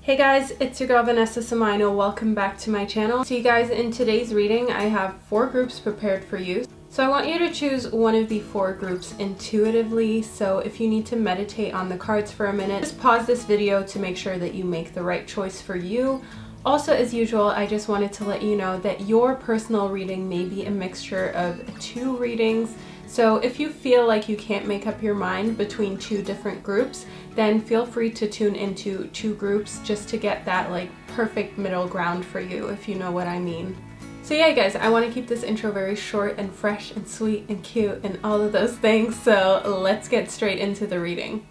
Hey guys, it's your girl Vanessa Samino. Welcome back to my channel. So you guys, in today's reading I have 4 groups prepared for you. So I want you to choose one of the 4 groups intuitively. So if you need to meditate on the cards for a minute, just pause this video to make sure that you make the right choice for you. Also, as usual, I just wanted to let you know that your personal reading may be a mixture of 2 readings. So if you feel like you can't make up your mind between 2 different groups, then feel free to tune into 2 groups just to get that like perfect middle ground for you, if you know what I mean. So yeah guys, I want to keep this intro very short and fresh and sweet and cute and all of those things, so let's get straight into the reading.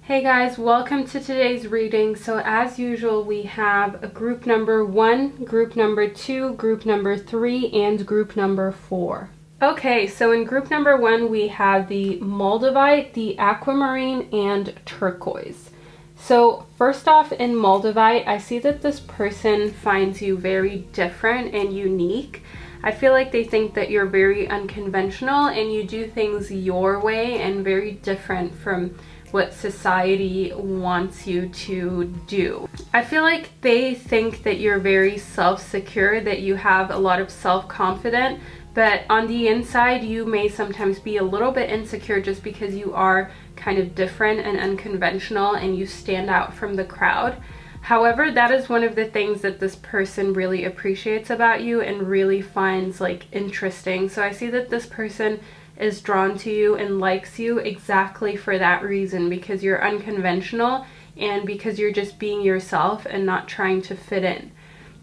Hey guys, welcome to today's reading. So as usual, we have a group number 1, group number 2, group number 3, and group number 4. Okay, so in group number 1 we have the Moldavite, the Aquamarine, and Turquoise. So first off, in Moldavite, I see that this person finds you very different and unique. I feel like they think that you're very unconventional and you do things your way and very different from what society wants you to do. I feel like they think that you're very self-secure, that you have a lot of self-confidence, but on the inside you may sometimes be a little bit insecure just because you are kind of different and unconventional and you stand out from the crowd. However, that is one of the things that this person really appreciates about you and really finds like interesting. So I see that this person is drawn to you and likes you exactly for that reason, because you're unconventional and because you're just being yourself and not trying to fit in.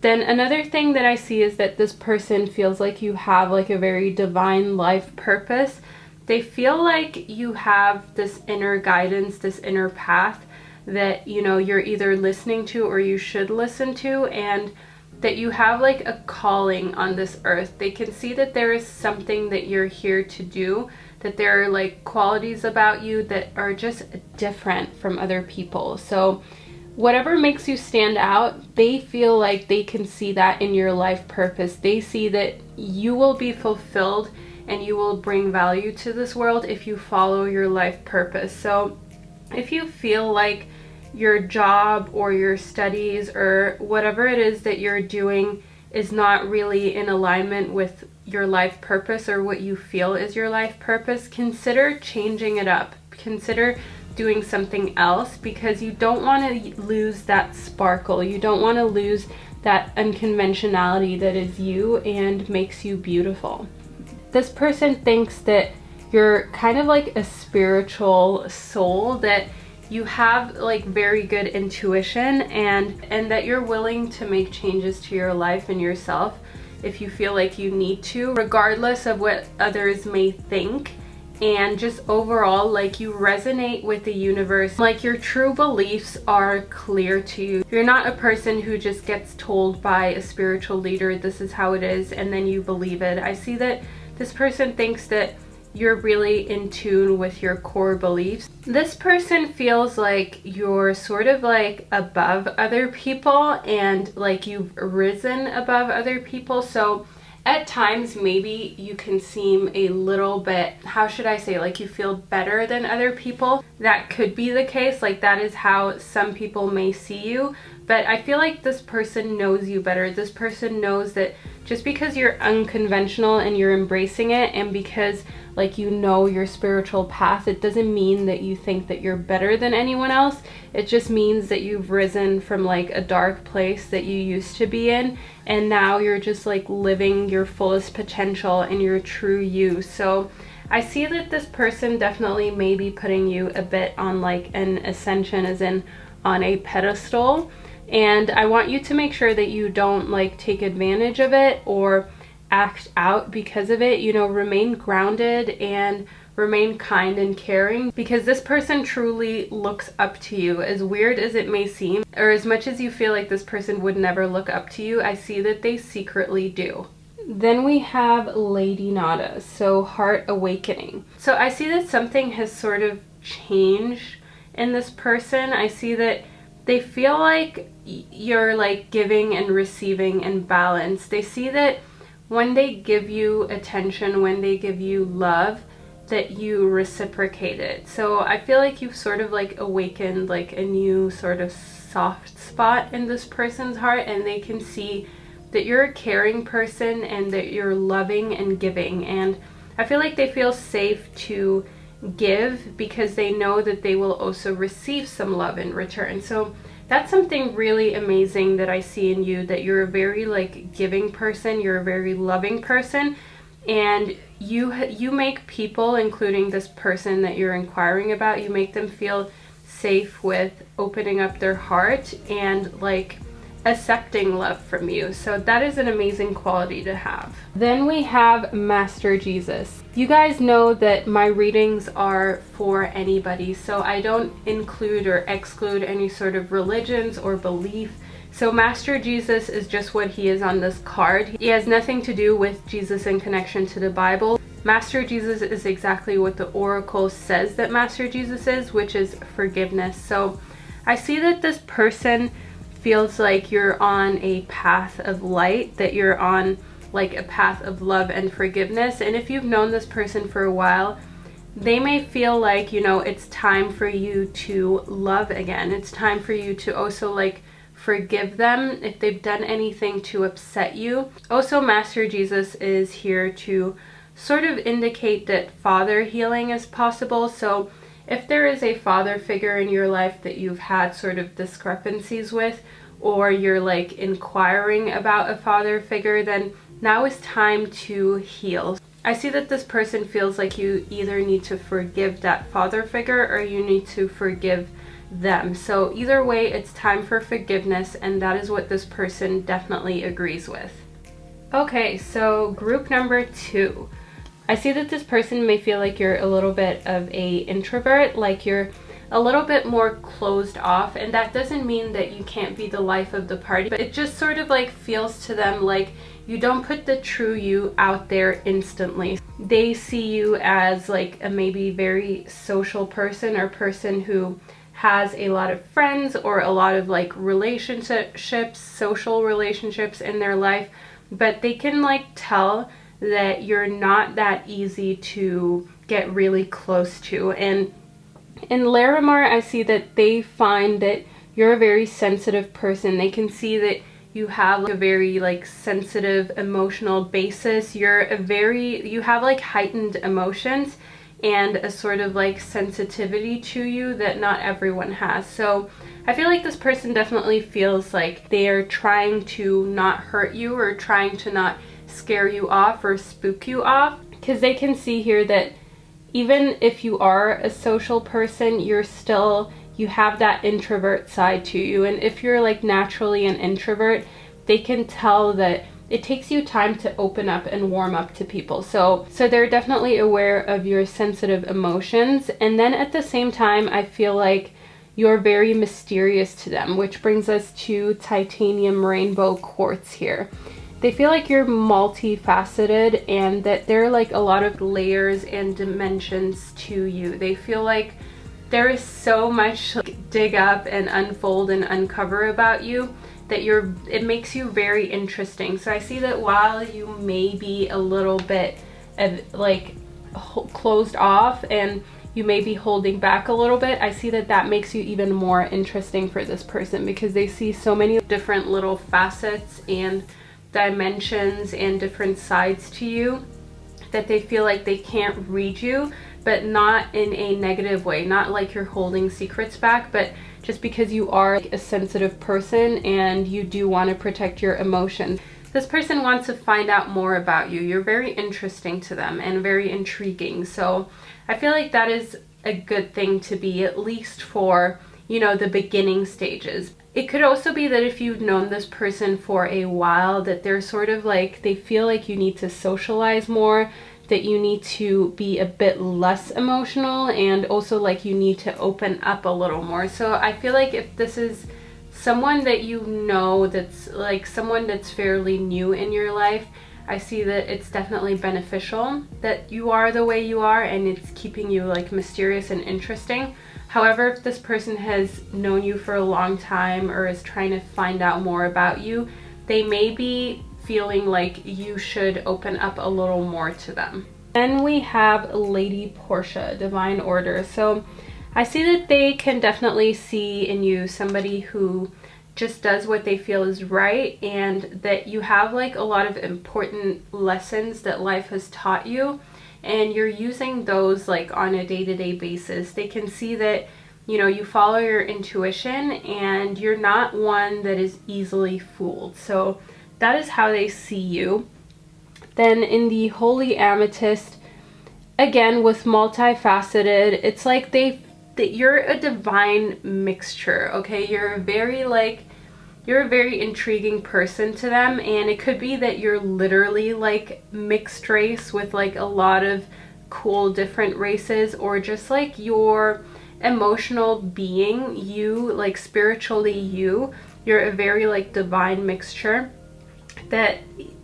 Then another thing that I see is that this person feels like you have like a very divine life purpose. They feel like you have this inner guidance, this inner path that, you know, you're either listening to or you should listen to, and that you have like a calling on this earth. They can see that there is something that you're here to do, that there are like qualities about you that are just different from other people. So whatever makes you stand out, they feel like they can see that in your life purpose. They see that you will be fulfilled and you will bring value to this world if you follow your life purpose. So if you feel like your job or your studies or whatever it is that you're doing is not really in alignment with your life purpose or what you feel is your life purpose, consider changing it up. Consider doing something else, because you don't want to lose that sparkle. You don't want to lose that unconventionality that is you and makes you beautiful. This person thinks that you're kind of like a spiritual soul, that you have like very good intuition and that you're willing to make changes to your life and yourself if you feel like you need to, regardless of what others may think. And just overall, like, you resonate with the universe, like your true beliefs are clear to you. You're not a person who just gets told by a spiritual leader this is how it is and then you believe it. I see that this person thinks that you're really in tune with your core beliefs. This person feels like you're sort of like above other people and like you've risen above other people. So at times, maybe you can seem a little bit, how should I say, like you feel better than other people. That could be the case, like that is how some people may see you. But I feel like this person knows you better. This person knows that just because you're unconventional and you're embracing it, and because like you know your spiritual path, it doesn't mean that you think that you're better than anyone else. It just means that you've risen from like a dark place that you used to be in, and now you're just like living your fullest potential and your true you. So I see that this person definitely may be putting you a bit on like an ascension, as in on a pedestal. And I want you to make sure that you don't like take advantage of it or act out because of it. You know, remain grounded and remain kind and caring, because this person truly looks up to you. As weird as it may seem, or as much as you feel like this person would never look up to you, I see that they secretly do. Then we have Lady Nada, so Heart Awakening. So I see that something has sort of changed in this person. I see that they feel like you're like giving and receiving in balance. They see that when they give you attention, when they give you love, that you reciprocate it. So I feel like you've sort of like awakened like a new sort of soft spot in this person's heart, and they can see that you're a caring person and that you're loving and giving. And I feel like they feel safe to give because they know that they will also receive some love in return. So that's something really amazing that I see in you, that you're a very like giving person, you're a very loving person, and you make people, including this person that you're inquiring about, you make them feel safe with opening up their heart and like accepting love from you. So that is an amazing quality to have. Then we have Master Jesus. You guys know that my readings are for anybody, so I don't include or exclude any sort of religions or belief. So Master Jesus is just what he is on this card. He has nothing to do with Jesus in connection to the Bible. Master Jesus is exactly what the oracle says that Master Jesus is, which is forgiveness. So I see that this person feels like you're on a path of light, that you're on like a path of love and forgiveness. And if you've known this person for a while, they may feel like, you know, it's time for you to love again. It's time for you to also like forgive them if they've done anything to upset you. Also, Master Jesus is here to sort of indicate that father healing is possible. So if there is a father figure in your life that you've had sort of discrepancies with, or you're like inquiring about a father figure, then now is time to heal. I see that this person feels like you either need to forgive that father figure or you need to forgive them. So either way, it's time for forgiveness, and that is what this person definitely agrees with. Okay, so group number 2. I see that this person may feel like you're a little bit of a introvert, like you're a little bit more closed off, and that doesn't mean that you can't be the life of the party, but it just sort of like feels to them like you don't put the true you out there instantly. They see you as like a maybe very social person, or person who has a lot of friends or a lot of like relationships, social relationships in their life, but they can like tell that you're not that easy to get really close to. And in Larimar, I see that they find that you're a very sensitive person. They can see that you have like a very like sensitive emotional basis. You have like heightened emotions and a sort of like sensitivity to you that not everyone has. So I feel like this person definitely feels like they are trying to not hurt you or trying to not scare you off or spook you off, because they can see here that even if you are a social person, you have that introvert side to you. And if you're like naturally an introvert, they can tell that it takes you time to open up and warm up to people. So they're definitely aware of your sensitive emotions. And then at the same time, I feel like you're very mysterious to them, which brings us to titanium rainbow quartz here. They feel like you're multifaceted and that there are like a lot of layers and dimensions to you. They feel like there is so much to dig up and unfold and uncover about you that it makes you very interesting. So I see that while you may be a little bit like closed off and you may be holding back a little bit, I see that that makes you even more interesting for this person, because they see so many different little facets and dimensions and different sides to you that they feel like they can't read you, but not in a negative way, not like you're holding secrets back, but just because you are a sensitive person and you do want to protect your emotions. This person wants to find out more about you. You're very interesting to them and very intriguing. So I feel like that is a good thing to be, at least for, you know, the beginning stages. It could also be that if you've known this person for a while, that they're sort of like, they feel like you need to socialize more, that you need to be a bit less emotional, and also like you need to open up a little more. So I feel like if this is someone that you know, that's like someone that's fairly new in your life, I see that it's definitely beneficial that you are the way you are, and it's keeping you like mysterious and interesting. However, if this person has known you for a long time or is trying to find out more about you, they may be feeling like you should open up a little more to them. Then we have Lady Portia, Divine Order. So I see that they can definitely see in you somebody who just does what they feel is right, and that you have like a lot of important lessons that life has taught you, and you're using those like on a day-to-day basis. They can see that, you know, you follow your intuition and you're not one that is easily fooled. So that is how they see you. Then in the Holy Amethyst, again with multifaceted, it's like that you're a divine mixture, okay? You're a very intriguing person to them, and it could be that you're literally like mixed race with like a lot of cool different races, or just like your emotional being, you like spiritually you're a very like divine mixture that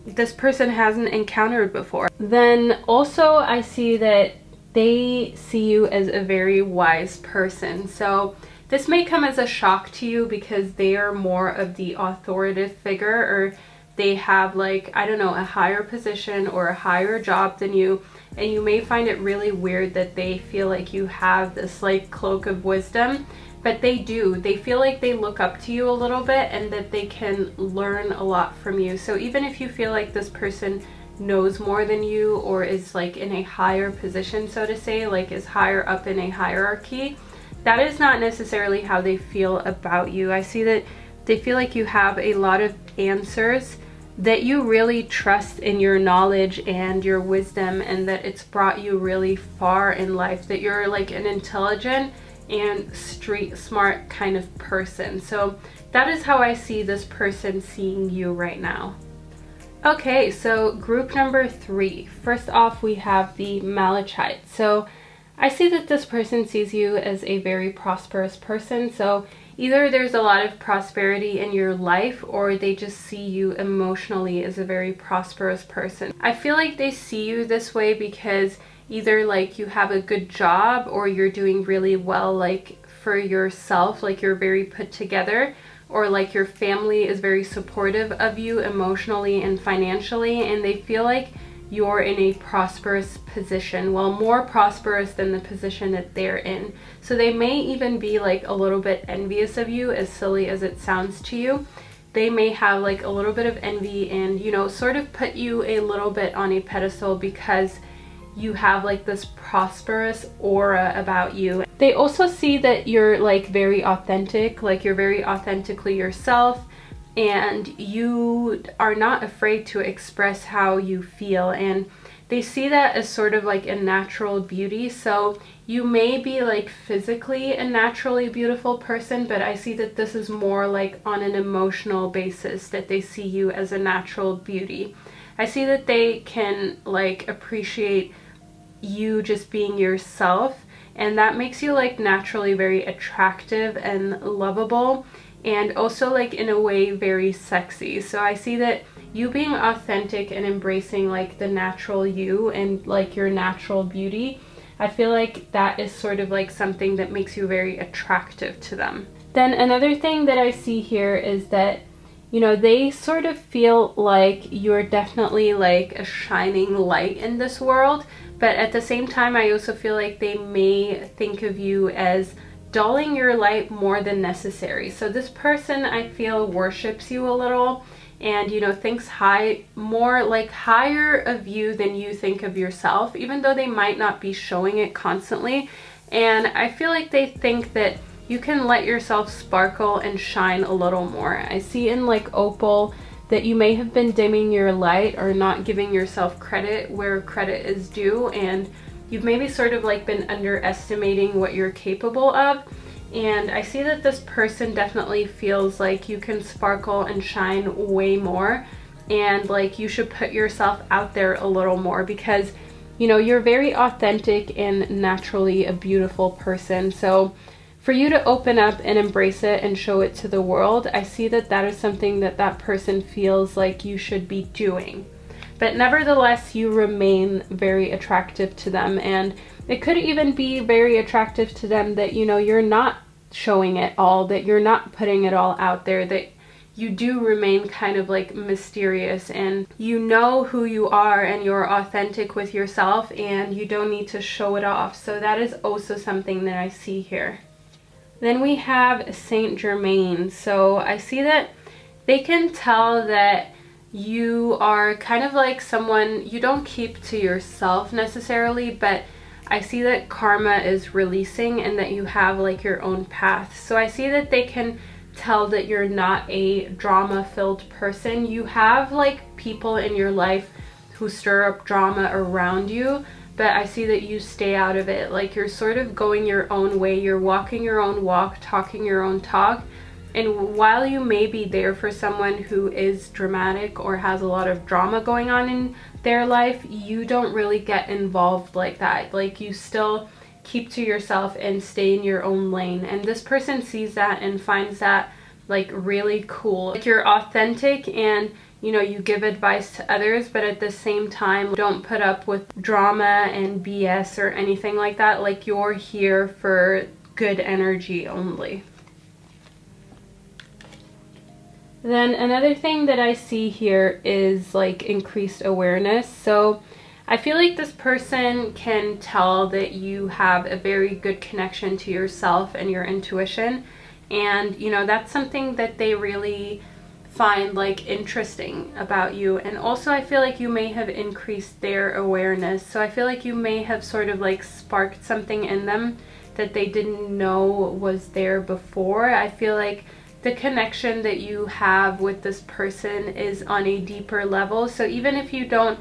this person hasn't encountered before. Then also I see that they see you as a very wise person. So this may come as a shock to you because they are more of the authoritative figure, or they have like, I don't know, a higher position or a higher job than you, and you may find it really weird that they feel like you have this like cloak of wisdom, but they do. They feel like they look up to you a little bit and that they can learn a lot from you. So even if you feel like this person knows more than you, or is like in a higher position, so to say, like is higher up in a hierarchy, that is not necessarily how they feel about you. I see that they feel like you have a lot of answers, that you really trust in your knowledge and your wisdom, and that it's brought you really far in life, that you're like an intelligent and street smart kind of person. So that is how I see this person seeing you right now. Okay, so group number 3. First off, we have the Malachite. So I see that this person sees you as a very prosperous person. So either there's a lot of prosperity in your life, or they just see you emotionally as a very prosperous person. I feel like they see you this way because either like you have a good job, or you're doing really well like for yourself, like you're very put together, or like your family is very supportive of you emotionally and financially, and they feel like you're in a prosperous position, well, more prosperous than the position that they're in. So they may even be like a little bit envious of you, as silly as it sounds to you. They may have like a little bit of envy and, you know, sort of put you a little bit on a pedestal because you have like this prosperous aura about you. They also see that you're like very authentic, like you're very authentically yourself, and you are not afraid to express how you feel, and they see that as sort of like a natural beauty. So you may be like physically a naturally beautiful person, but I see that this is more like on an emotional basis, that they see you as a natural beauty. I see that they can like appreciate you just being yourself, and that makes you like naturally very attractive and lovable, and also like in a way very sexy. So I see that you being authentic and embracing like the natural you and like your natural beauty, I feel like that is sort of like something that makes you very attractive to them. Then another thing that I see here is that, you know, they sort of feel like you're definitely like a shining light in this world, but at the same time I also feel like they may think of you as dulling your light more than necessary. So this person, I feel, worships you a little, and, you know, thinks more like higher of you than you think of yourself, even though they might not be showing it constantly. And I feel like they think that you can let yourself sparkle and shine a little more. I see in like Opal that you may have been dimming your light or not giving yourself credit where credit is due, and you've maybe sort of like been underestimating what you're capable of. And I see that this person definitely feels like you can sparkle and shine way more, and like you should put yourself out there a little more, because, you know, you're very authentic and naturally a beautiful person. So for you to open up and embrace it and show it to the world, I see that that is something that that person feels like you should be doing. But nevertheless, you remain very attractive to them, and it could even be very attractive to them that, you know, you're not showing it all, that you're not putting it all out there, that you do remain kind of like mysterious, and you know who you are and you're authentic with yourself and you don't need to show it off. So that is also something that I see here. Then we have Saint Germain. So I see that they can tell that you are kind of like someone you don't keep to yourself necessarily, but I see that karma is releasing and that you have like your own path. So I see that they can tell that you're not a drama-filled person. You have like people in your life who stir up drama around you, but I see that you stay out of it. Like you're sort of going your own way, you're walking your own walk, talking your own talk. And while you may be there for someone who is dramatic or has a lot of drama going on in their life, you don't really get involved like that. Like you still keep to yourself and stay in your own lane. And this person sees that and finds that like really cool. Like you're authentic and you know, you give advice to others, but at the same time, don't put up with drama and BS or anything like that. Like you're here for good energy only. Then another thing that I see here is like increased awareness. So I feel like this person can tell that you have a very good connection to yourself and your intuition. And, you know, that's something that they really find like interesting about you. And also I feel like you may have increased their awareness. So I feel like you may have sort of like sparked something in them that they didn't know was there before. I feel like the connection that you have with this person is on a deeper level. So even if you don't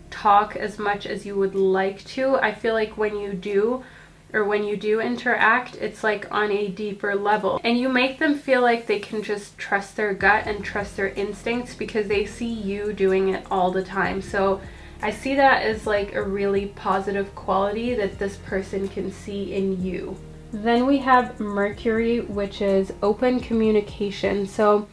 talk as much as you would like to, I feel like when you do, or when you do interact, it's like on a deeper level. And you make them feel like they can just trust their gut and trust their instincts because they see you doing it all the time. So I see that as like a really positive quality that this person can see in you. Then we have Mercury, which is open communication. So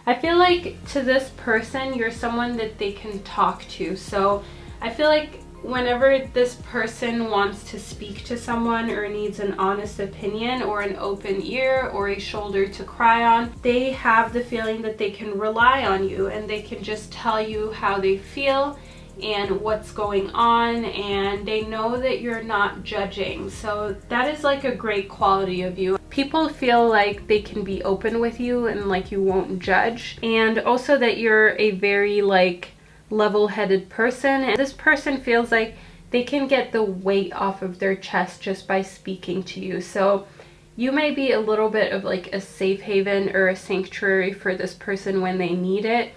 I feel like to this person, you're someone that they can talk to. So I feel like whenever this person wants to speak to someone or needs an honest opinion or an open ear or a shoulder to cry on, they have the feeling that they can rely on you and they can just tell you how they feel and what's going on, and they know that you're not judging. So that is like a great quality of you. People feel like they can be open with you and like you won't judge, and also that you're a very like level-headed person, and this person feels like they can get the weight off of their chest just by speaking to you. So you may be a little bit of like a safe haven or a sanctuary for this person when they need it.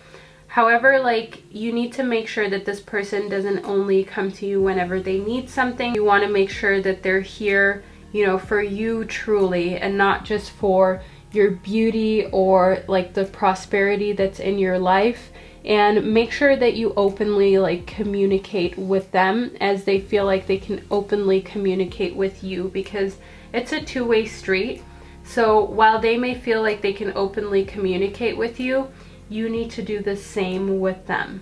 However, like you need to make sure that this person doesn't only come to you whenever they need something. You want to make sure that they're here, you know, for you truly, and not just for your beauty or like the prosperity that's in your life. And make sure that you openly like communicate with them as they feel like they can openly communicate with you, because it's a two-way street. So while they may feel like they can openly communicate with you, you need to do the same with them.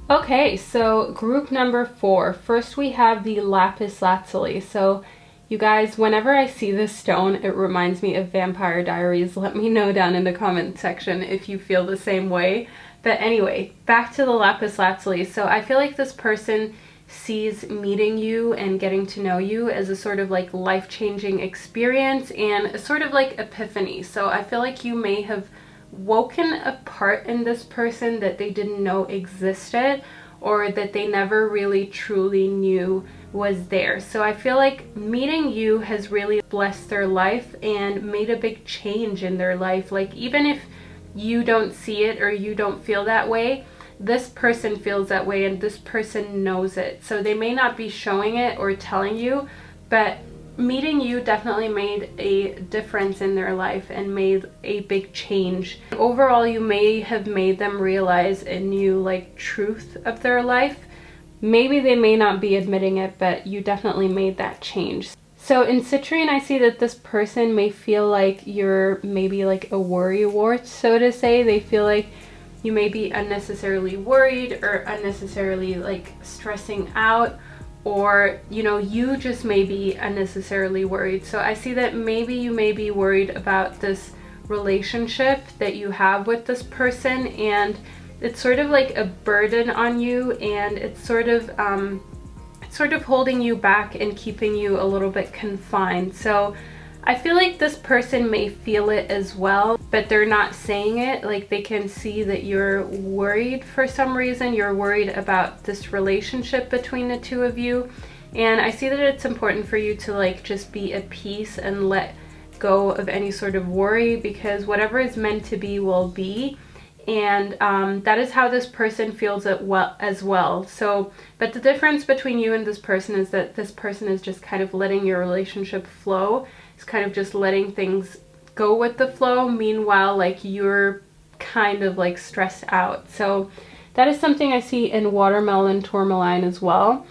Okay, so group number 4. First we have the lapis lazuli. So you guys, whenever I see this stone, it reminds me of Vampire Diaries. Let me know down in the comment section if you feel the same way. But anyway, back to the lapis lazuli. So I feel like this person sees meeting you and getting to know you as a sort of like life-changing experience and a sort of like epiphany. So I feel like you may have woken a part in this person that they didn't know existed, or that they never really truly knew was there. So I feel like meeting you has really blessed their life and made a big change in their life. Like even if you don't see it or you don't feel that way, this person feels that way and this person knows it. So they may not be showing it or telling you, but meeting you definitely made a difference in their life and made a big change. Overall, you may have made them realize a new like truth of their life. Maybe they may not be admitting it, but you definitely made that change. So in citrine, I see that this person may feel like you're maybe like a worrywart, so to say. They feel like you may be unnecessarily worried or unnecessarily like stressing out, or you know, you just may be unnecessarily worried. So I see that maybe you may be worried about this relationship that you have with this person, and it's sort of like a burden on you, and it's sort of holding you back and keeping you a little bit confined. So I feel like this person may feel it as well, but they're not saying it. Like, they can see that you're worried for some reason. You're worried about this relationship between the two of you. And I see that it's important for you to like just be at peace and let go of any sort of worry, because whatever is meant to be will be. And that is how this person feels it as well. So, but the difference between you and this person is that this person is just kind of letting your relationship flow. It's kind of just letting things go with the flow. Meanwhile, like, you're kind of like stressed out. So that is something I see in watermelon tourmaline as well.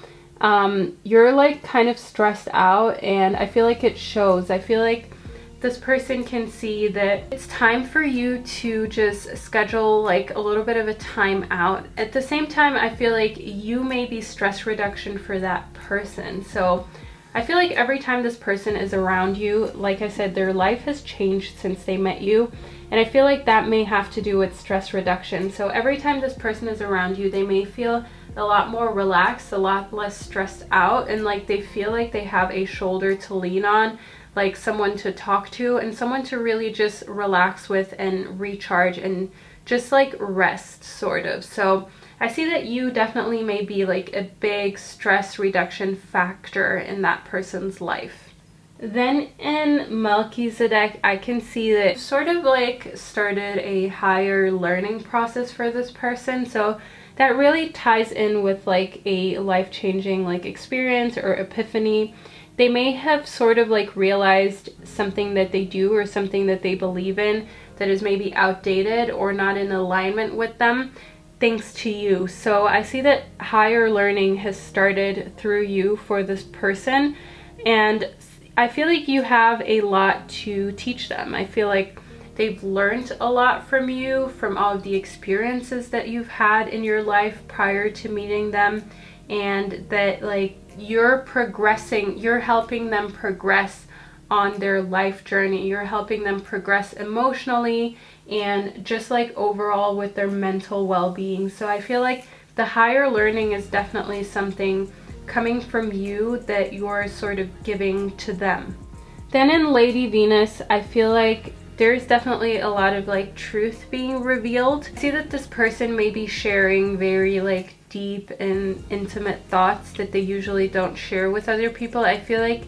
You're like kind of stressed out, and I feel like it shows. I feel like this person can see that it's time for you to just schedule like a little bit of a time out. At the same time, I feel like you may be stress reduction for that person. So I feel like every time this person is around you, like I said, their life has changed since they met you. And I feel like that may have to do with stress reduction. So every time this person is around you, they may feel a lot more relaxed, a lot less stressed out, and like they feel like they have a shoulder to lean on, like someone to talk to, and someone to really just relax with and recharge and just like rest, sort of. So I see that you definitely may be like a big stress reduction factor in that person's life. Then in Melchizedek, I can see that sort of like started a higher learning process for this person. So that really ties in with like a life-changing like experience or epiphany. They may have sort of like realized something that they do or something that they believe in that is maybe outdated or not in alignment with them, thanks to you. So I see that higher learning has started through you for this person, and I feel like you have a lot to teach them. I feel like they've learned a lot from you, from all of the experiences that you've had in your life prior to meeting them, and that like you're progressing, you're helping them progress on their life journey. You're helping them progress emotionally and just like overall with their mental well-being. So I feel like the higher learning is definitely something coming from you that you're sort of giving to them. Then in Lady Venus, I feel like there's definitely a lot of like truth being revealed. I see that this person may be sharing very like deep and intimate thoughts that they usually don't share with other people. I feel like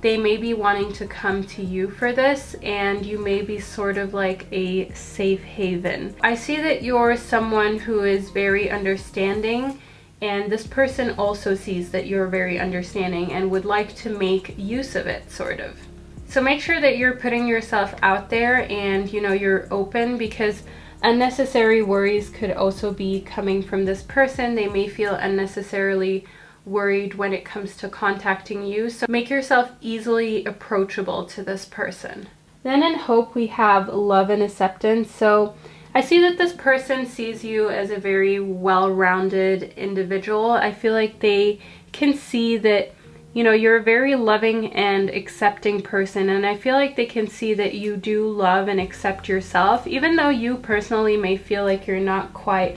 they may be wanting to come to you for this, and you may be sort of like a safe haven. I see that you're someone who is very understanding, and this person also sees that you're very understanding and would like to make use of it, sort of. So make sure that you're putting yourself out there and, you know, you're open, because unnecessary worries could also be coming from this person. They may feel unnecessarily worried when it comes to contacting you. So make yourself easily approachable to this person. Then in Hope, we have Love and Acceptance. So I see that this person sees you as a very well-rounded individual. I feel like they can see that, you know, you're a very loving and accepting person, and I feel like they can see that you do love and accept yourself, even though you personally may feel like you're not quite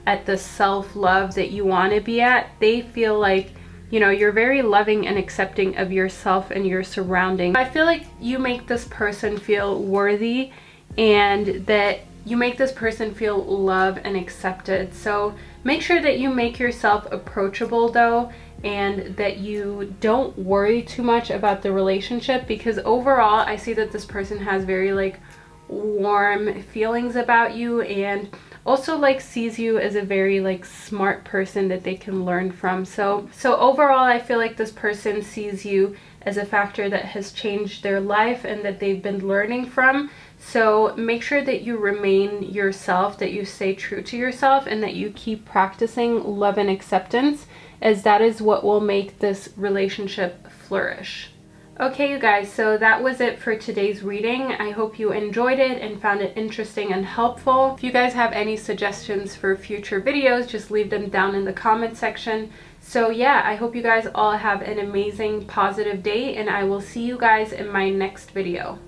at the self-love that you want to be at. They feel like, you know, you're very loving and accepting of yourself and your surroundings. I feel like you make this person feel worthy, and that you make this person feel loved and accepted. So make sure that you make yourself approachable though, and that you don't worry too much about the relationship, because overall I see that this person has very like warm feelings about you, and also like sees you as a very like smart person that they can learn from. So overall I feel like this person sees you as a factor that has changed their life and that they've been learning from. So make sure that you remain yourself, that you stay true to yourself, and that you keep practicing love and acceptance, as that is what will make this relationship flourish. Okay, you guys, so that was it for today's reading. I hope you enjoyed it and found it interesting and helpful. If you guys have any suggestions for future videos, just leave them down in the comment section. So yeah, I hope you guys all have an amazing, positive day, and I will see you guys in my next video.